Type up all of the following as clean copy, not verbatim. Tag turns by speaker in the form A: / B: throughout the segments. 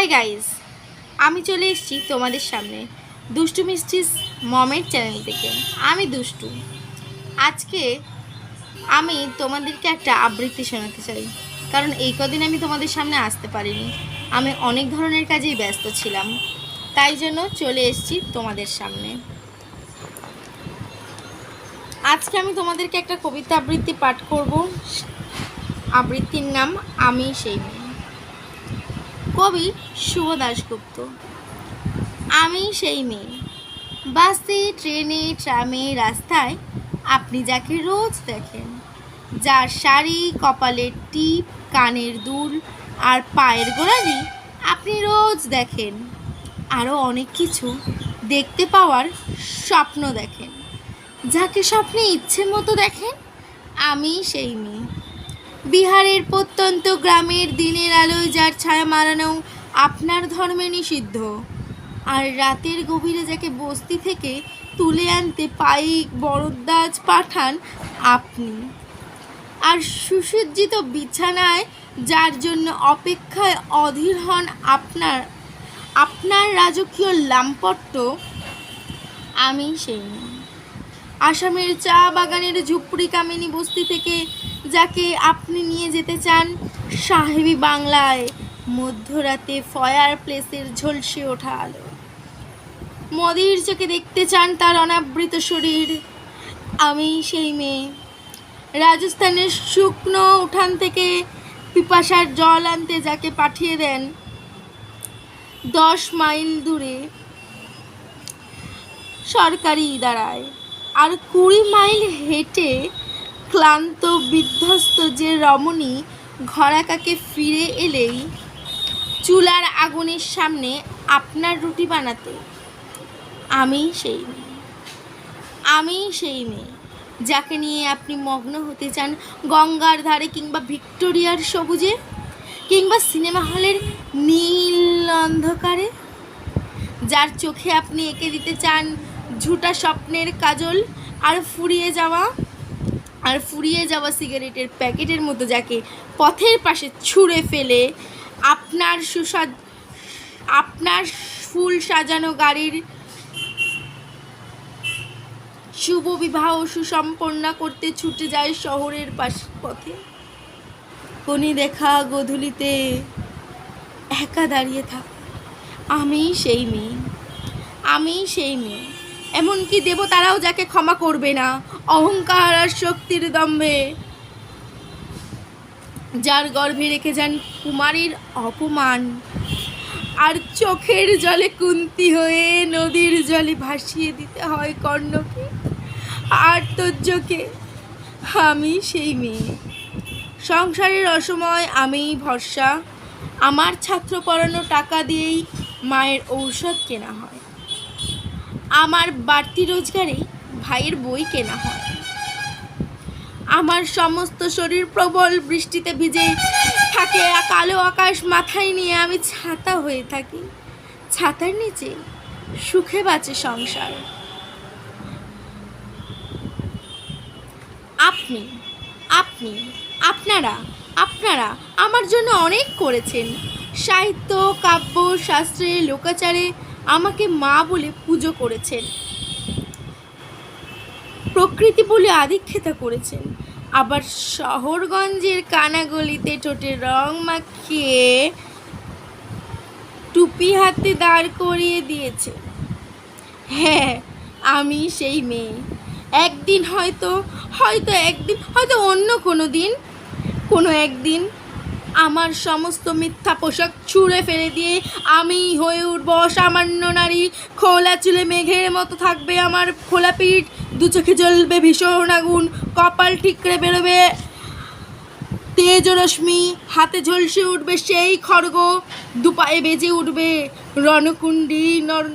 A: Hi guys, আমি চলে এসেছি তোমাদের সামনে দুষ্টু মিষ্টিস মমের চ্যানেল থেকে। আমি দুষ্টু। আজকে আমি তোমাদেরকে একটা আবৃত্তি শোনাতে চাই, কারণ এই কদিন আমি তোমাদের সামনে আসতে পারিনি। আমি অনেক ধরনের কাজেই ব্যস্ত ছিলাম, তাই জন্য চলে এসেছি তোমাদের সামনে। আজকে আমি তোমাদেরকে একটা কবিতা আবৃত্তি পাঠ করব। আবৃত্তির নাম আমি সেই মেয়ে। কবি শুভ দাশগুপ্ত। আমি সেই মেয়ে, বাসে, ট্রেনে, ট্রামে, রাস্তায় আপনি যাকে রোজ দেখেন, যার শাড়ি, কপালের টিপ, কানের দুল আর পায়ের গোড়ালি আপনি রোজ দেখেন। আরও অনেক কিছু দেখতে পাওয়ার স্বপ্ন দেখেন, যাকে স্বপ্নে ইচ্ছে মতো দেখেন। আমি সেই মেয়ে, বিহারের প্রত্যন্ত গ্রামের দিনের আলোয় যার ছায়া মারানো আপনার ধর্মে নিষিদ্ধ, আর রাতের গভীরে যাকে বস্তি থেকে তুলে আনতে পাইক বরদ্দাজ পাঠান আপনি, আর সুসজ্জিত বিছানায় যার জন্য অপেক্ষায় অধীর হন আপনার রাজকীয় লাম্পট্য। আমি সেই মেয়ে, আসামের চা বাগানের ঝুপড়ি কামিনী বস্তি থেকে যাকে আপনি নিয়ে যেতে চান সাহেবী বাংলায়, মধ্যরাতে ফায়ার প্লেসের ঝলসে ওঠা আলো, মদির চোখে দেখতে চান তার অনাবৃত শরীর। আমি সেই মেয়ে, রাজস্থানের শুকনো উঠান থেকে পিপাসার জল আনতে যাকে পাঠিয়ে দেন 10 মাইল দূরে সরকারি ইদারায়, আর 20 মাইল হেঁটে ক্লান্ত বিধ্বস্ত যে রমণী ঘরাকাকে ফিরে এলেই চুলার আগুনের সামনে আপনার রুটি বানাতে। আমি সেই মেয়ে, আমি সেই মেয়ে যাকে নিয়ে আপনি মগ্ন হতে চান গঙ্গার ধারে, কিংবা ভিক্টোরিয়ার সবুজে, কিংবা সিনেমা হলের নীল অন্ধকারে, যার চোখে আপনি এঁকে দিতে চান ঝুটা স্বপ্নের কাজল, আর ফুরিয়ে যাওয়া সিগারেটের প্যাকেটের মতো যাকে পথের পাশে ছুঁড়ে ফেলে আপনার ফুল সাজানো গাড়ির শুভ বিবাহ সুসম্পন্ন করতে ছুটে যায় শহরের পথে। কোনি দেখা গোধূলিতে একা দাঁড়িয়ে থাক। আমি সেই মেয়ে, আমি সেই মেয়ে, এমনকি দেবতারাও যাকে ক্ষমা করবে না অহংকার আর শক্তির দম্ভে, যার গর্ভে রেখে যান কুমারীর অপমান, আর চোখের জলে কুন্তি হয়ে নদীর জলে ভাসিয়ে দিতে হয় কর্ণকে, আর্তর্যকে। আমি সেই মেয়ে, সংসারের অসময় আমিই ভরসা, আমার ছাত্র পড়ানো টাকা দিয়েই মায়ের ঔষধ কেনা হয়, আমার বাড়তি রোজগারে ভাইয়ের বই কেনা হয়, আমার সমস্ত শরীর প্রবল বৃষ্টিতে ভিজে থাকে, কালো আকাশ মাথায় নিয়ে আমি ছাতা হয়ে থাকি, ছাতার নিচে সুখে বাঁচে সংসার। আপনারা আমার জন্য অনেক করেছেন। সাহিত্য, কাব্য, শাস্ত্রে, লোকাচারে আমাকে মা বলে পুজো করেছেন, প্রকৃতি বলে আধিক্ষেতা করেছেন, আবার শহরগঞ্জের কানাগলিতে ঠোঁটে রং মাখিয়ে টুপি হাতে দাঁড় করিয়ে দিয়েছে। হ্যাঁ, আমি সেই মেয়ে। একদিন হয়তো অন্য কোনো একদিন আমার সমস্ত মিথ্যা পোশাক ছুঁড়ে ফেলে দিয়ে আমি হয়ে উঠব সামান্য নারী। খোলা চুলে মেঘের মতো থাকবে আমার খোলা পিঠ, দু চোখে জ্বলবে ভীষণ আগুন, কপাল ঠিকরে বেরোবে তেজ রশ্মি, হাতে ঝলসে উঠবে সেই খড়গ, দুপায়ে বেজে উঠবে রণকুণ্ডী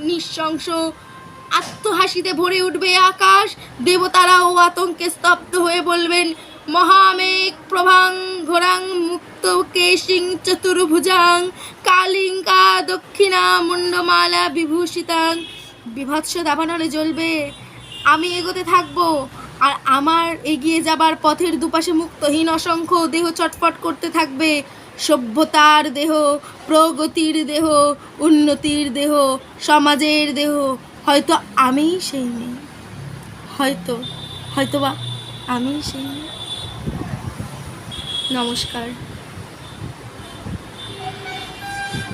A: নৃশংস, আত্মহাসিতে ভরে উঠবে আকাশ। দেবতারাও আতঙ্কে স্তব্ধ হয়ে বলবেন মহামেঘ প্রভাং ঘোরাং মুক্ত কেশিং চতুর্ভুজাং কালিঙ্কা দক্ষিণা মুন্ডমালা বিভূষিতাং। বিভৎস দাবানলে জ্বলবে, আমি এগোতে থাকবো, আর আমার এগিয়ে যাবার পথের দুপাশে মুক্তহীন অসংখ্য দেহ ছটফট করতে থাকবে। সভ্যতার দেহ, প্রগতির দেহ, উন্নতির দেহ, সমাজের দেহ, হয়তো আমিই সেই মেয়ে, হয়তোবা আমিই সেই মেয়ে। নমস্কার।